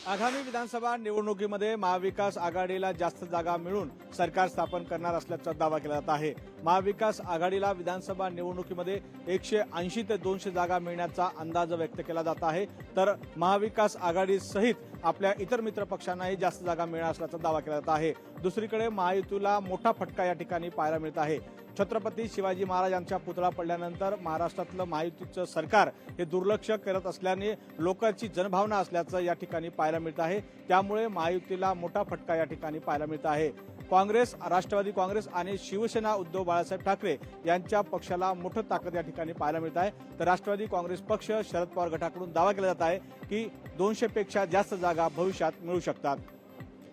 आगामी विधानसभा निवडणुकीमध्ये महाविकास आघाडीला जास्त जागा मिळून सरकार स्थापन करणार असल्याचा दावा केला जात आहे। महाविकास आघाडीला विधानसभा निवडणुकीमध्ये 180 ते 200 जागा मिळण्याचा अंदाज व्यक्त केला जात आहे, तर महाविकास आघाडी सहित आपल्या इतर मित्र पक्षांनाही जास्त जागा मिळणार असल्याचा दावा केला जात आहे। दुसरीकडे महायुतीला मोठा फटका या ठिकाणी पाहायला मिळत आहे। छत्रपती शिवाजी महाराज यांचा पुतळा पडल्यानंतर महाराष्ट्रातलं महायुतीचं सरकार हे दुर्लक्ष करत असल्याने लोकांची जनभावना असल्याचं या ठिकाणी पाहायला मिळत आहे। त्यामुळे महायुतीला मोठा फटका या ठिकाणी पाहायला मिळत आहे। काँग्रेस, राष्ट्रवादी काँग्रेस आणि शिवसेना उद्धव बाळासाहेब ठाकरे यांच्या पक्षाला मोठं ताकद या ठिकाणी पाहायला मिळत आहे। तर राष्ट्रवादी काँग्रेस पक्ष शरद पवार गटाकडून दावा केला जात आहे की 200 पेक्षा जास्त जागा भविष्यात मिळू शकतात।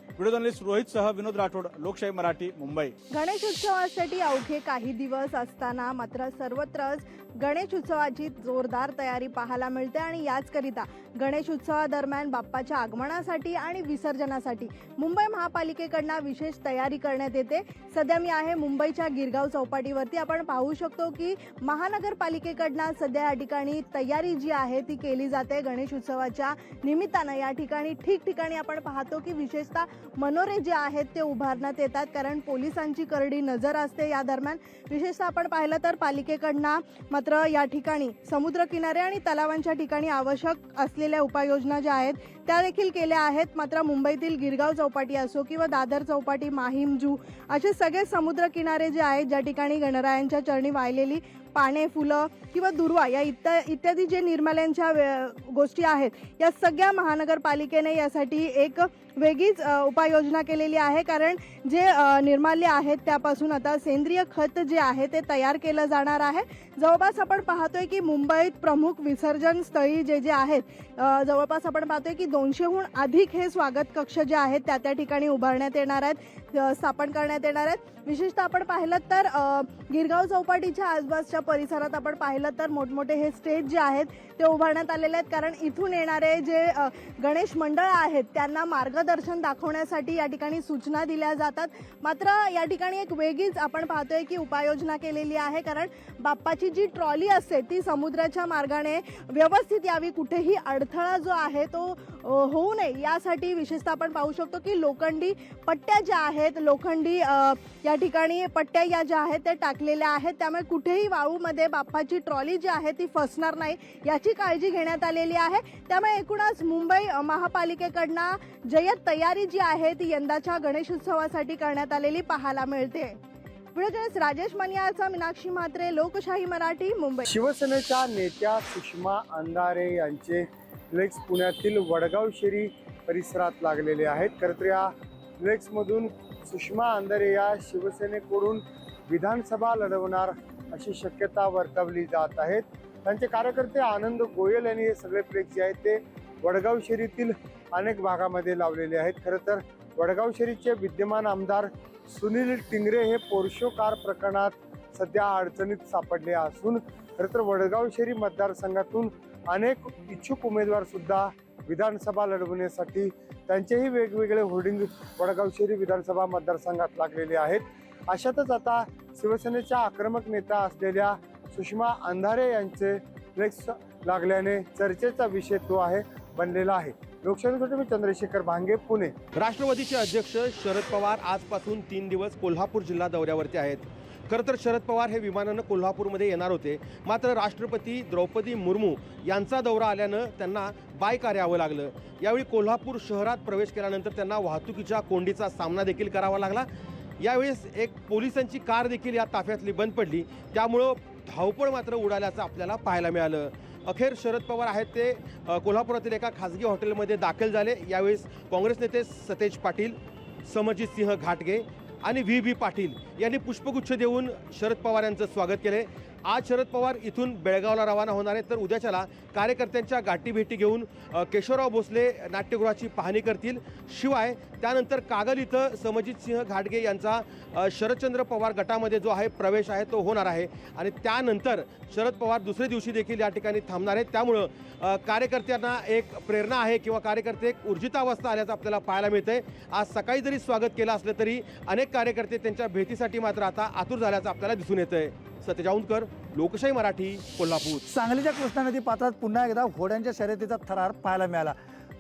व्हिडिओ जर्नलिस्ट रोहित सह विनोद राठोड, लोकशाही मराठी, मुंबई। गणेश उत्सवासाठी अवघे काही दिवस असताना मात्र सर्वत्रच गणेश उत्सवाची जोरदार तयारी पाहायला मिळते आणि याचकरिता गणेश उत्सवादरम्यान बाप्पाच्या आगमनासाठी आणि विसर्जनासाठी मुंबई महापालिकेकडून विशेष तयारी करण्यात येते। सध्या मी आहे मुंबईच्या गिरगाव चौपाटीवरती। आपण पाहू शकतो की महानगरपालिकेकडून सध्या या ठिकाणी तयारी जी आहे ती केली जाते। गणेश उत्सवाच्या निमित्तानं या ठिकाणी ठिकठिकाणी आपण पाहतो की विशेषतः मनोरे जे आहेत ते उभारण्यात येतात, कारण पोलिसांची करडी नजर असते या दरम्यान। विशेषतः आपण पाहिलं तर पालिकेकडून मात्र या ठिकाणी समुद्रकिनारे आणि तलावांच्या ठिकाणी आवश्यक असलेल्या उपाययोजना ज्या आहेत त्या देखील केल्या आहेत। मात्र मुंबईतील गिरगाव चौपाटी असो किंवा दादर चौपाटी, माहीम, जू असे सगळे समुद्रकिनारे जे आहेत ज्या ठिकाणी गणरायांच्या चरणी वाहिलेली पाने, फुलं किंवा दुर्वा या इत्यादी जे निर्माल्यांच्या गोष्टी आहेत या सगळ्या महानगरपालिकेने यासाठी एक वेगळीच उपाययोजना केलेली आहे, कारण जे निर्माल्य आहेत त्यापासून आता सेंद्रिय खत जे आहे ते तयार केलं जाणार आहे। जवळपास आपण पाहतोय की मुंबईत प्रमुख विसर्जन स्थळी जे आहेत जवळपास आपण पाहतोय की 200हून अधिक हे स्वागत कक्ष जे आहेत त्या ठिकाणी उभारण्यात येणार आहेत, स्थापन करण्यात येणार आहेत। विशेषतः आपण पाहिलं तर गिरगाव चौपाटीच्या आसपासच्या परिसरात आपण पाहिलं तर मोठमोठे हे स्टेज जे आहेत ते उभारण्यात आलेले आहेत, कारण इथून येणारे जे गणेश मंडळ आहेत त्यांना मार्गदर्शन दाखवण्यासाठी या ठिकाणी सूचना दिल्या जातात। मात्र या ठिकाणी एक वेगळीच आपण पाहतोय की उपाययोजना केलेली आहे, कारण बाप्पाची जी ट्रॉली असते ती समुद्राच्या मार्गाने व्यवस्थित यावी, कुठेही अडथळा जो आहे तो होऊ नये यासाठी विशेषतः आपण पाहू शकतो की लोखंडी पट्ट्या ज्या आहेत, लोखंडी या ठिकाणी पट्ट्या या ज्या आहेत त्या टाकलेल्या आहेत, त्यामुळे कुठेही वाळूमध्ये बाप्पाची ट्रॉली जी आहे ती फसणार नाही याची काळजी घेण्यात आलेली आहे। त्यामुळे एकूणच मुंबई महापालिकेकडून जय्यत तयारी जी आहे ती यंदाच्या गणेश उत्सवासाठी करण्यात आलेली पाहायला मिळते। व्हिडिओ जर्नलिस्ट राजेश मनियाचा, मीनाक्षी म्हात्रे, लोकशाही मराठी, मुंबई। शिवसेनेच्या नेत्या सुषमा अंधारे यांचे फ्लेक्स पुण्यातील वडगाव-शेरी परिसरात लागलेले आहेत। खरं तर या फ्लेक्समधून सुषमा अंधारे या शिवसेनेकडून विधानसभा लढवणार अशी शक्यता वर्तवली जात आहेत। त्यांचे कार्यकर्ते आनंद गोयल यांनी हे सगळे फ्लेक्स जे आहेत ते वडगाव-शेरीतील अनेक भागामध्ये लावलेले आहेत। खरं तर वडगाव-शेरीचे विद्यमान आमदार सुनील टिंगरे हे पोर्शो कार प्रकरणात सध्या अडचणीत सापडले असून खरं तर वडगाव-शेरी मतदारसंघातून अनेक इच्छुक उमेदवार सुद्धा विधानसभा लढवण्यासाठी त्यांचेही वेगवेगळे होर्डिंग वडगाव-शेरी विधानसभा मतदारसंघात लागलेले आहेत। अशातच आता शिवसेनेच्या आक्रमक नेता असलेल्या सुषमा अंधारे यांचे फ्लेक्स लागल्याने चर्चेचा विषय तो आहे बनलेला आहे। लोकशाहीसाठी मी चंद्रशेखर भांगे, पुणे। राष्ट्रवादीचे अध्यक्ष शरद पवार आजपासून 3 दिवस कोल्हापूर जिल्हा दौऱ्यावरती आहेत। खरं तर शरद पवार हे विमानानं कोल्हापूरमध्ये येणार होते, मात्र राष्ट्रपती द्रौपदी मुर्मू यांचा दौरा आल्यानं त्यांना बाय कार यावं लागलं। यावेळी कोल्हापूर शहरात प्रवेश केल्यानंतर त्यांना वाहतुकीच्या कोंडीचा सामना देखील करावा लागला। यावेळेस एक पोलिसांची कार देखील या ताफ्यातली बंद पडली, त्यामुळं धावपळ मात्र उडाल्याचं आपल्याला पाहायला मिळालं। अखेर शरद पवार आहेत ते कोल्हापुरातील एका खाजगी हॉटेलमध्ये दाखल झाले। यावेळेस काँग्रेस नेते सतेज पाटील, समरजित सिंह घाटगे आणि व्ही पाटील यांनी पुष्पगुच्छ देऊन शरद पवार यांचं स्वागत केले। आज शरद पवार इथून बेळगावला रवाना होणार आहेत, तर उद्याच्याला कार्यकर्त्यांच्या गाठीभेटी घेऊन केशवराव भोसले नाट्यगृहाची पाहणी करतील। शिवाय त्यानंतर कागल इथं समरजित सिंह घाटगे यांचा शरदचंद्र पवार गटामध्ये जो आहे प्रवेश आहे तो होणार आहे आणि त्यानंतर शरद पवार दुसऱ्या दिवशी देखील या ठिकाणी थांबणार आहेत। त्यामुळं कार्यकर्त्यांना एक प्रेरणा आहे किंवा कार्यकर्ते एक ऊर्जितावस्था आल्याचं आपल्याला पाहायला मिळतंय। आज सकाळी जरी स्वागत केलं असलं तरी अनेक कार्यकर्ते त्यांच्या भेटीसाठी मात्र आता आतुर झाल्याचं आपल्याला दिसून येतंय। सतेज औंधकर, लोकशाही मराठी, कोल्हापूर। सांगलीच्या कृष्णा नदी पात्रात पुन्हा एकदा घोड्यांच्या शर्यतीचा थरार पाहायला मिळाला।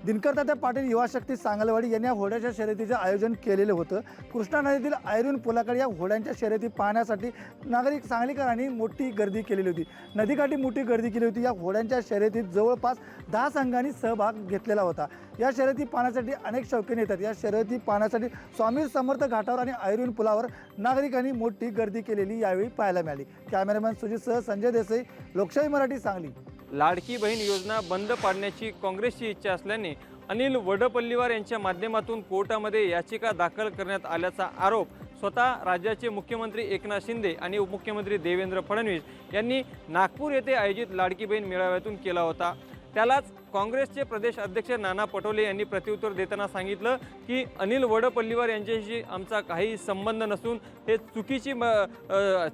दिनकर तात्या पाटील युवा शक्ती सांगलवाडी यांनी या घोड्याच्या शर्यतीचे आयोजन केलेलं होतं. कृष्णा नदीतील आयर्विन पुलाकडे या घोड्यांच्या शर्यती पाहण्यासाठी नागरिक सांगलीकरांनी मोठी गर्दी केलेली होती. नदीकाठी मोठी गर्दी केली होती. या घोड्यांच्या शर्यतीत जवळपास 10 संघांनी सहभाग घेतलेला होता. या शर्यती पाहण्यासाठी अनेक शौकीन येतात. या शर्यती पाहण्यासाठी स्वामी समर्थ घाटावर आणि आयर्विन पुलावर नागरिकांनी मोठी गर्दी केलेली यावेळी पाहायला मिळाली. कॅमेरामॅन सुजितसह संजय देसाई, लोकशाही मराठी, सांगली. लाडकी बहीण योजना बंद पाडण्याची काँग्रेसची इच्छा असल्याने अनिल वडपल्लीवार यांच्या माध्यमातून कोर्टामध्ये याचिका दाखल करण्यात आल्याचा आरोप स्वतः राज्याचे मुख्यमंत्री एकनाथ शिंदे आणि उपमुख्यमंत्री देवेंद्र फडणवीस यांनी नागपूर येथे आयोजित लाडकी बहीण मेळाव्यातून केला होता. त्यालाच काँग्रेसचे प्रदेश अध्यक्ष नाना पटोले यांनी प्रत्युत्तर देताना सांगितलं की अनिल वडपल्लीवार यांच्याशी आमचा काही संबंध नसून हे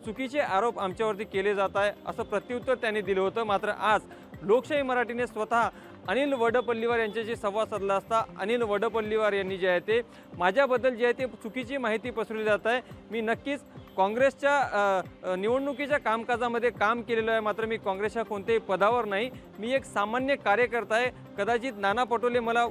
चुकीचे आरोप आमच्यावरती केले जात आहे असं प्रत्युत्तर त्यांनी दिलं होतं. मात्र आज लोकशाही मराठीने स्वतः अनिल वडपल्लीवार यांच्याशी संवाद साधला असता अनिल वडपल्लीवार यांनी जे आहे ते माझ्याबद्दल जे आहे ते चुकीची माहिती पसरवली जात आहे. मी नक्कीच काँग्रेसच्या निवडणुकीच्या कामकाजामध्ये काम केलेलं आहे, मात्र मी काँग्रेसच्या कोणत्याही पदावर नाही. मी एक सामान्य कार्यकर्ता आहे. कदाचित नाना पटोले मला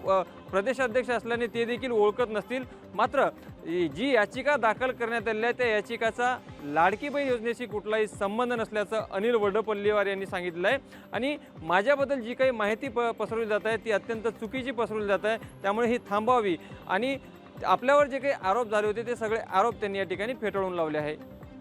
प्रदेशाध्यक्ष असल्याने ते देखील ओळखत नसतील. मात्र जी याचिका दाखल करण्यात आली आहे त्या याचिकाचा लाडकी बहीण योजनेशी कुठलाही संबंध नसल्याचं अनिल वडपल्लीवार यांनी सांगितलं आहे. आणि माझ्याबद्दल जी काही माहिती पसरवली जात आहे ती अत्यंत चुकीची पसरवली जात आहे. त्यामुळे ही थांबावी आणि आपल्यावर जे काही आरोप झाले होते ते सगळे आरोप त्यांनी या ठिकाणी फेटाळून लावले आहे.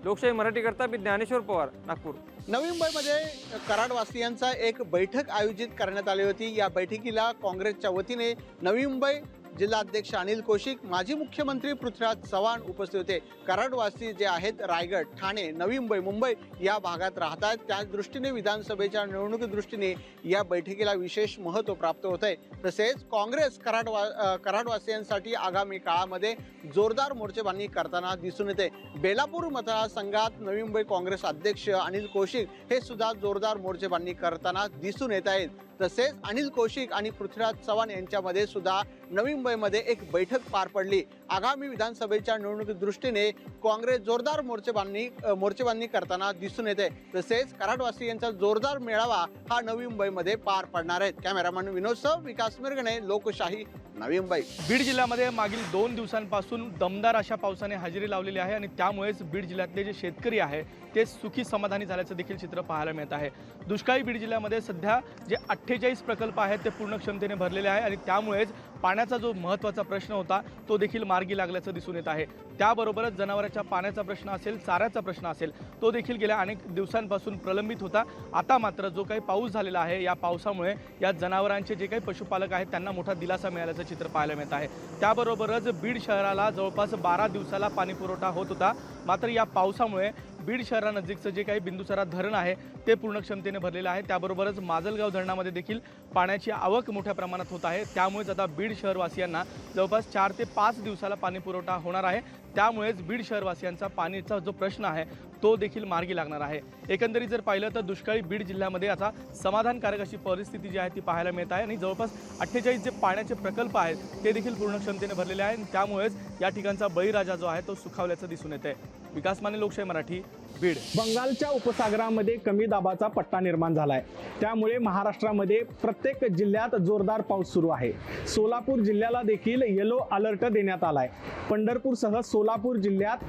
लोकशाही मराठीकरता मी ज्ञानेश्वर पवार, नागपूर. नवी मुंबईमध्ये कराडवासियांचा एक बैठक आयोजित करण्यात आली होती. या बैठकीला काँग्रेसच्या वतीने नवी मुंबई जिल्हाध्यक्ष अनिल कौशिक, माजी मुख्यमंत्री पृथ्वीराज चव्हाण उपस्थित होते. कराडवासी जे आहेत रायगड, ठाणे, नवी मुंबई, मुंबई या भागात राहतात. त्या दृष्टीने विधानसभेच्या निवडणुकी दृष्टीने या बैठकीला विशेष महत्त्व प्राप्त होत आहे. तसेच काँग्रेस कराडवासियांसाठी आगामी काळामध्ये जोरदार मोर्चेबांधणी करताना दिसून येते. बेलापूर मतदारसंघात नवी मुंबई काँग्रेस अध्यक्ष अनिल कौशिक हे सुद्धा जोरदार मोर्चेबांधणी करताना दिसून येत आहेत. तसेच अनिल कौशिक आणि पृथ्वीराज चव्हाण यांच्यामध्ये सुद्धा नवी मुंबईमध्ये एक बैठक पार पडली. आगामी विधानसभेच्या निवडणुकी दृष्टीने काँग्रेस जोरदार मोर्चेबांधणी करताना दिसून येते. तसेच कराडवासी यांचा जोरदार मेळावा हा नवी मुंबईमध्ये पार पडणार आहे. कॅमेरामॅन विनोदसह विकास मिरगणे, लोकशाही, नवी मुंबई. बीड जिल्ह्यामध्ये मागील 2 दिवसांपासून दमदार अशा पावसाने हजेरी लावलेली आहे आणि त्यामुळेच बीड जिल्ह्यातले जे शेतकरी आहे ते सुखी समाधानी झाल्याचं देखील चित्र पाहायला मिळत आहे. दुष्काळी बीड जिल्ह्यामध्ये सध्या जे 48 प्रकल्प आहेत ते पूर्ण क्षमतेने भरलेले आहे आणि त्यामुळेच पाण्याचा जो महत्त्वाचा प्रश्न होता तो देखील मार्गी लागल्याचं दिसून येत आहे. त्याबरोबरच जनावरांच्या पाण्याचा प्रश्न असेल, चाऱ्याचा प्रश्न असेल, तो देखील गेल्या अनेक दिवसांपासून प्रलंबित होता. आता मात्र जो काही पाऊस झालेला आहे या पावसामुळे या जनावरांचे जे काही पशुपालक आहेत त्यांना मोठा दिलासा मिळाल्याचं चित्र पाहायला मिळत आहे. त्याबरोबरच बीड शहराला जवळपास 12 दिवसाला पाणी पुरवठा होत होता. मात्र या पावसामुळे बीड शहरानजीकचं जे काही बिंदुसरा धरण आहे ते पूर्ण क्षमतेने भरलेलं आहे. त्याबरोबरच माजलगाव धरणामध्ये देखील पाण्याची आवक मोठ्या प्रमाणात होत आहे. त्यामुळेच आता बीड शहरवासियांना जवळपास 4 ते 5 दिवसाला पाणी पुरवठा होणार आहे. त्यामुळेच बीड शहरवासियांचा पाण्याचा जो प्रश्न आहे तो देखील मार्गी लागणार आहे. एकंदरीत जर पाहिलं तर दुष्काळी बीड जिल्ह्यामध्ये आता समाधानकारक अशी परिस्थिती जी आहे ती पाहायला मिळत आहे आणि जवळपास 48 जे पाण्याचे प्रकल्प आहेत ते देखील पूर्ण क्षमतेने भरलेले आहेत. त्यामुळेच या ठिकाणचा बळीराजा जो आहे तो सुखावल्याचं दिसून येत आहे. विकास माने, लोकशाही मराठी, बीड. बंगालच्या उपसागरामध्ये कमी दाबाचा पट्टा निर्माण झालाय. त्यामुळे महाराष्ट्रामध्ये प्रत्येक जिल्ह्यात जोरदार पाऊस सुरू आहे. सोलापूर जिल्ह्याला देखील येलो अलर्ट देण्यात आलाय. पंढरपूरसह सोलापूर जिल्ह्यात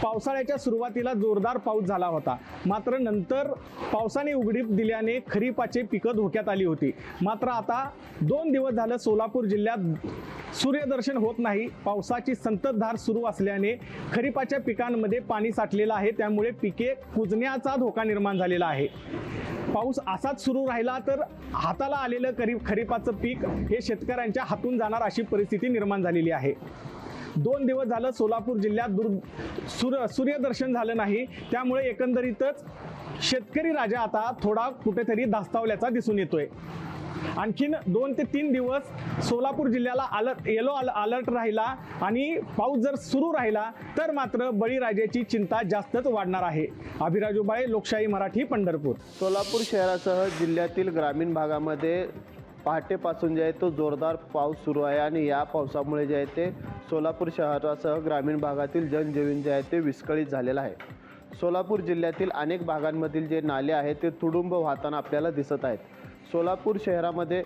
पावसाळ्याच्या सुरुवातीला जोरदार पाऊस झाला होता. मात्र नंतर पावसाने उघडीप दिल्याने खरीपाचे पिकं धोक्यात आली होती. मात्र आता 2 दिवस झालं सोलापूर जिल्ह्यात सूर्यदर्शन होत नाही. पावसाची संततधार सुरू असल्याने खरीपाच्या पिकांमध्ये पाणी साठलेलं आहे. त्यामुळे पिके कुजण्याचा धोका निर्माण झालेला आहे. पाऊस असाच सुरू राहिला तर हाताला आलेलं खरीपाचं पीक हे शेतकऱ्यांच्या हातून जाणार अशी परिस्थिती निर्माण झालेली आहे. 2 दिवस झालं सोलापूर जिल्ह्यात सूर्यदर्शन झालं नाही. त्यामुळे एकंदरीतच शेतकरी राजा आता थोडा कुठेतरी धास्तावल्याचा दिसून येतोय. आणखीन 2 ते 3 दिवस सोलापूर जिल्ह्याला येलो अलर्ट राहिला आणि पाऊस जर सुरू राहिला तर मात्र बळीराजाची चिंता जास्तच वाढणार आहे. अभिराज उबाळे, लोकशाही मराठी, पंढरपूर. सोलापूर शहरासह जिल्ह्यातील ग्रामीण भागामध्ये पहाटेपासून जे आहे तो जोरदार पाऊस सुरू आहे आणि या पावसामुळे जे आहे ते सोलापूर शहरासह ग्रामीण भागातील जनजीवन जे आहे ते विस्कळीत झालेलं आहे. सोलापूर जिल्ह्यातील अनेक भागांमधील जे नाले आहेत ते तुडुंब वाहताना आपल्याला दिसत आहेत. सोलापूर शहरामध्ये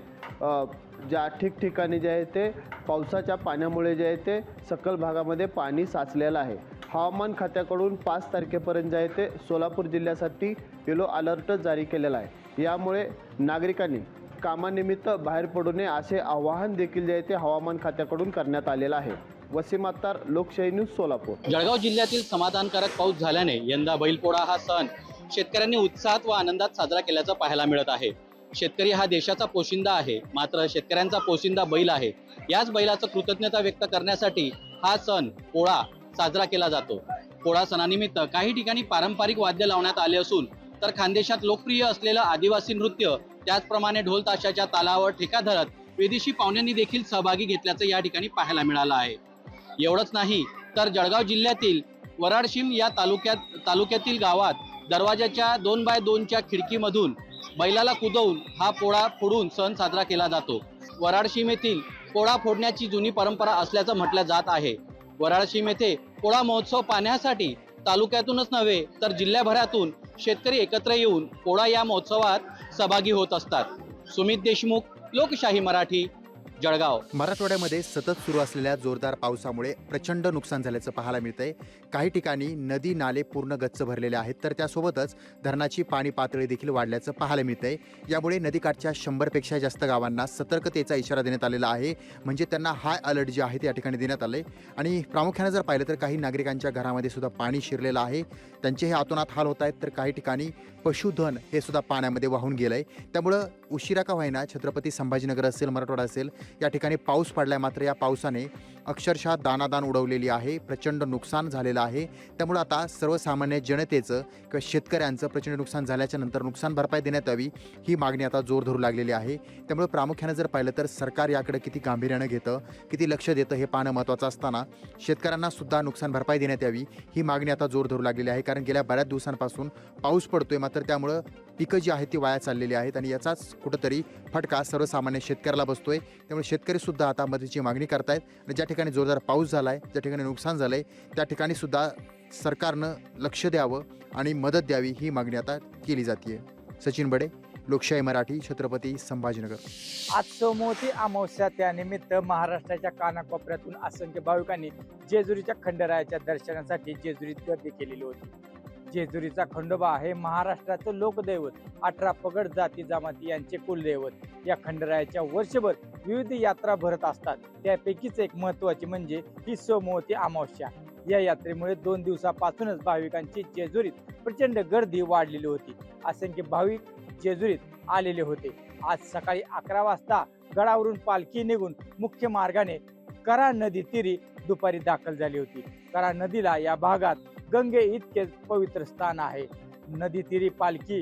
ज्या ठिकठिकाणी जे आहे ते पावसाच्या पाण्यामुळे जे आहे ते सखल भागामध्ये पाणी साचलेलं आहे. हवामान खात्याकडून 5 तारखेपर्यंत जे आहे ते सोलापूर जिल्ह्यासाठी येलो अलर्ट जारी केलेला आहे. यामुळे नागरिकांनी कामानिमित्त बाहेर पडू नये असे आवाहन देखील जे आहे ते हवामान खात्याकडून करण्यात आलेलं आहे. वसीम अत्तार, लोकशाही न्यूज, सोलापूर. जळगाव जिल्ह्यातील समाधानकारक पाऊस झाल्याने यंदा बैलपोळा हा सण शेतकऱ्यांनी उत्साहात व आनंदात साजरा केल्याचं पाहायला मिळत आहे. शेतकरी हा देशाचा पोशिंदा आहे, मात्र शेतकऱ्यांचा पोशिंदा बैल आहे. याच बैलाचं कृतज्ञता व्यक्त करण्यासाठी हा सण पोळा साजरा केला जातो. पोळा सणानिमित्त काही ठिकाणी पारंपरिक वाद्य लावण्यात आले असून तर खानदेशात लोकप्रिय असलेलं आदिवासी नृत्य, त्याचप्रमाणे ढोल ताशाच्या तालावर ठेका धरत विदेशी पाहुण्यांनी देखील सहभागी घेतल्याचं या ठिकाणी पाहायला मिळालं आहे. एवढंच नाही तर जळगाव जिल्ह्यातील वराडशीम या तालुक्यातील गावात दरवाजाच्या 2x2च्या खिडकीमधून बैलाला कुदवून हा पोळा फोडून सण साजरा केला जातो. वराडशीम येथील पोळा फोडण्याची जुनी परंपरा असल्याचं म्हटलं जात आहे. वराडशीम येथे पोळा महोत्सव पाहण्यासाठी तालुक्यातूनच नव्हे तर जिल्ह्याभरातून शेतकरी एकत्र येऊन पोळा या महोत्सवात सहभागी होत असतात. सुमित देशमुख, लोकशाही मराठी, जळगाव. मराठवाड्यामध्ये सतत सुरू असलेल्या जोरदार पावसामुळे प्रचंड नुकसान झाल्याचं पाहायला मिळतंय. काही ठिकाणी नदी नाले पूर्ण गच्च भरलेले आहेत, तर त्यासोबतच धरणाची पाणी पातळी देखील वाढल्याचं पाहायला मिळतंय. यामुळे नदीकाठच्या 100पेक्षा जास्त गावांना सतर्कतेचा इशारा देण्यात आलेला आहे. म्हणजे त्यांना हाय अलर्ट जे आहे ते या ठिकाणी देण्यात आले. आणि प्रामुख्याने जर पाहिलं तर काही नागरिकांच्या घरामध्ये सुद्धा पाणी शिरलेलं आहे. त्यांचे हे अतोनात हाल होत आहेत. तर काही ठिकाणी पशुधन हे सुद्धा पाण्यामध्ये वाहून गेलं आहे. त्यामुळं उशिरा का होईना छत्रपती संभाजीनगर असेल, मराठवाडा असेल, या ठिकाणी पाऊस पडला आहे. मात्र या पावसाने अक्षरशः दानादान उडवलेली आहे. प्रचंड नुकसान झालेलं आहे. त्यामुळं आता सर्वसामान्य जनतेचं किंवा शेतकऱ्यांचं प्रचंड नुकसान झाल्याच्या नंतर नुकसान भरपाई देण्यात यावी, ही मागणी आता जोर धरू लागलेली आहे. त्यामुळे प्रामुख्यानं जर पाहिलं तर सरकार याकडे किती गांभीर्यानं घेतं, किती लक्ष देतं हे पाहणं महत्त्वाचं असताना शेतकऱ्यांना सुद्धा नुकसान भरपाई देण्यात यावी, ही मागणी आता जोर धरू लागलेली आहे. कारण गेल्या बऱ्याच दिवसांपासून पाऊस पडतोय, मात्र त्यामुळं पिकं जी आहेत ती वाया चाललेली आहेत आणि याचाच कुठंतरी फटका सर्वसामान्य शेतकऱ्याला बसतोय. त्यामुळे शेतकरीसुद्धा आता मदतीची मागणी करतायत. आणि ज्या ठिकाणी जोरदार पाऊस झाला आहे, ज्या ठिकाणी नुकसान झालं आहे, त्या ठिकाणीसुद्धा सरकारनं लक्ष द्यावं आणि मदत द्यावी, ही मागणी आता केली जाते. सचिन बडे, लोकशाही मराठी, छत्रपती संभाजीनगर. आज सोमवती अमावस्या, त्यानिमित्त महाराष्ट्राच्या कानाकोपऱ्यातून असंख्य भाविकांनी जेजुरीच्या खंडेरायाच्या दर्शनासाठी जेजुरीत गर्दी केलेली होती. जेजुरीचा खंडोबा हे महाराष्ट्राचं लोकदैवत, 18 पगड जाती जमाती यांचे कुलदैवत. या खंडेरायाच्या वर्षभर विविध यात्रा भरत असतात. त्यापैकीच एक महत्त्वाची म्हणजे ही सोमवती अमावस्या. या यात्रेमुळे 2 दिवसापासूनच भाविकांची जेजुरीत प्रचंड गर्दी वाढलेली होती. असंख्य भाविक जेजुरीत आलेले होते. आज सकाळी 11 वाजता गडावरून पालखी निघून मुख्य मार्गाने करा नदी तीरी दुपारी दाखल झाली होती. करा नदीला या भागात गंगे इतकेच पवित्र स्थान आहे. नदी तीरी पालखी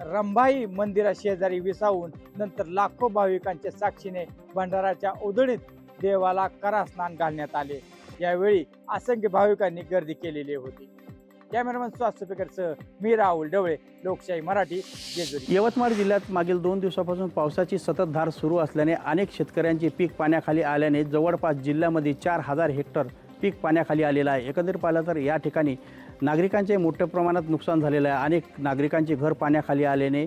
रंभाई मंदिरा शेजारी विसावून नंतर लाखो भाविकांच्या साक्षीने भंडाराच्या उधळीत देवाला करा स्नान घालण्यात आले. यावेळी असंख्य भाविकांनी गर्दी केलेली होती. कॅमेरामॅन स्वास्थ्यपेकरसह मी राहुल ढवळे, लोकशाही मराठी, जेजुरी. यवतमाळ जिल्ह्यात मागील 2 दिवसापासून पावसाची सततधार सुरू असल्याने अनेक शेतकऱ्यांचे पीक पाण्याखाली आल्याने जवळपास जिल्ह्यामध्ये 4000 हेक्टर पीक पाण्याखाली आलेलं आहे. एकंदरीत पाहिलं तर या ठिकाणी नागरिकांचे मोठ्या प्रमाणात नुकसान झालेलं आहे. अनेक नागरिकांचे घर पाण्याखाली आल्याने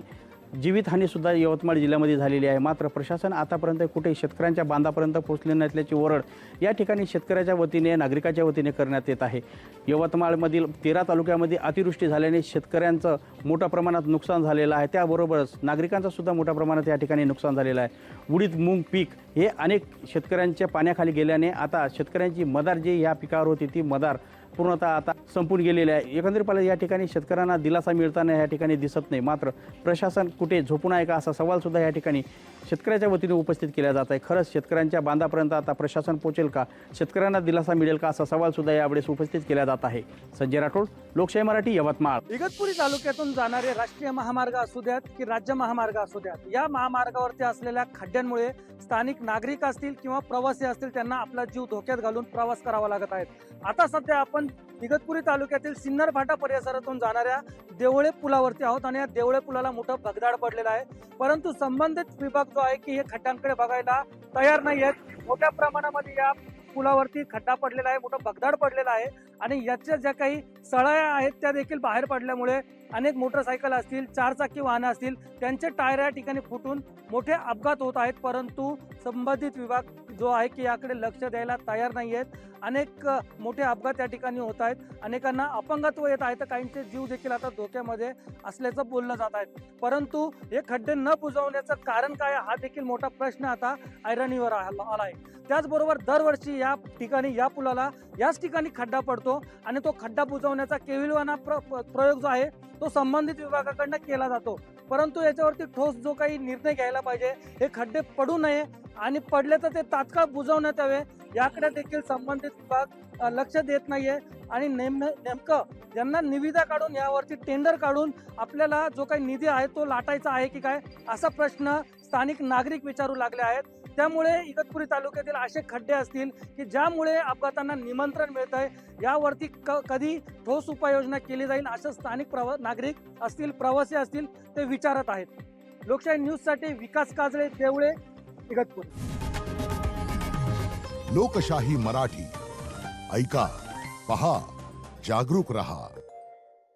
जीवितहानीसुद्धा यवतमाळ जिल्ह्यामध्ये झालेली आहे. मात्र प्रशासन आतापर्यंत कुठे शेतकऱ्यांच्या बांधापर्यंत पोहोचले नसल्याची ओरड या ठिकाणी शेतकऱ्याच्या वतीने, नागरिकाच्या वतीने करण्यात येत आहे. यवतमाळमधील 13 तालुक्यामध्ये अतिवृष्टी झाल्याने शेतकऱ्यांचं मोठ्या प्रमाणात नुकसान झालेलं आहे. त्याबरोबरच नागरिकांचं सुद्धा मोठ्या प्रमाणात या ठिकाणी नुकसान झालेलं आहे. उडीद, मूग पीक हे अनेक शेतकऱ्यांच्या पाण्याखाली गेल्याने आता शेतकऱ्यांची मदार जी ह्या पिकावर होती ती मदार पूर्णतः आता संपून गेलेले आहे. एकंदरीत पाहिलं या ठिकाणी शेतकऱ्यांना दिलासा मिळताना या ठिकाणी दिसत नाही. मात्र प्रशासन कुठे झोपून आहे का असा सवाल सुद्धा या ठिकाणी शेतकऱ्याच्या वतीने उपस्थित केला जात आहे. खरंच शेतकऱ्यांच्या बांधापर्यंत आता प्रशासन पोहोचेल का, शेतकऱ्यांना दिलासा मिळेल का असा सवाल सुद्धा यावेळेस उपस्थित केला जात आहे. संजय राठोड, लोकशाही मराठी, यवतमाळ. इगतपुरी तालुक्यातून जाणारे राष्ट्रीय महामार्ग असू द्यात की राज्य महामार्ग असू द्यात, या महामार्गावरती असलेल्या खड्ड्यांमुळे स्थानिक नागरिक असतील किंवा प्रवासी असतील त्यांना आपला जीव धोक्यात घालून प्रवास करावा लागत आहे. आता सध्या आपण इगतपुरी तालुक्यातील सिन्नर फाटा परिसरातून जाणाऱ्या देवळे पुलावरती आहोत आणि या देवळे पुलाला मोठं भगदाड पडलेलं आहे. परंतु संबंधित विभाग जो आहे की हे खड्ड्यांकडे बघायला तयार नाही आहेत. मोठ्या प्रमाणामध्ये या पुलावरती खड्डा पडलेला आहे, मोठं भगदाड पडलेला आहे आणि याच्या ज्या काही सळया आहेत त्या देखील बाहेर पडल्यामुळे अनेक मोटरसायकल असतील, 4 चाकी वाहनं असतील, त्यांचे टायर या ठिकाणी फुटून मोठे अपघात होत आहेत. परंतु संबंधित विभाग जो आहे की याकडे लक्ष द्यायला तयार नाही आहेत. अनेक मोठे अपघात या ठिकाणी होत आहेत. अनेकांना अपंगत्व येत आहे, तर काहींचे जीव देखील आता धोक्यामध्ये असल्याचं बोललं जात आहे. परंतु हे खड्डे न बुजवण्याचं कारण काय, हा देखील मोठा प्रश्न आता ऐरणीवर आला आहे. त्याचबरोबर दरवर्षी या ठिकाणी, या पुलाला याच ठिकाणी खड्डा पडतो आणि तो खड्डा बुजवण्याचा केविलवाना प्रयोग जो आहे तो संबंधित विभागाकडनं केला जातो. परंतु याच्यावरती ठोस जो काही निर्णय घ्यायला पाहिजे, हे खड्डे पडू नये आणि पडले तर ते तात्काळ बुजवण्यात यावे, याकडे देखील संबंधित विभाग लक्ष देत नाहीये. आणि नेमकं ज्यांना निविदा काढून यावरती टेंडर काढून आपल्याला जो काही निधी आहे तो लाटायचा आहे की काय, असा प्रश्न स्थानिक नागरिक विचारू लागले आहेत. त्यामुळे इगतपुरी तालुक्यातील असे खड्डे असतील की ज्यामुळे अपघातांना निमंत्रण मिळत आहे, यावरती कधी ठोस उपाययोजना केली जाईल असं स्थानिक नागरिक असतील, प्रवासी असतील, ते विचारत आहेत. लोकशाही न्यूजसाठी विकास काजळे, देवळे, इगतपुरी. लोकशाही मराठी, ऐका, पहा, जागरूक रहा.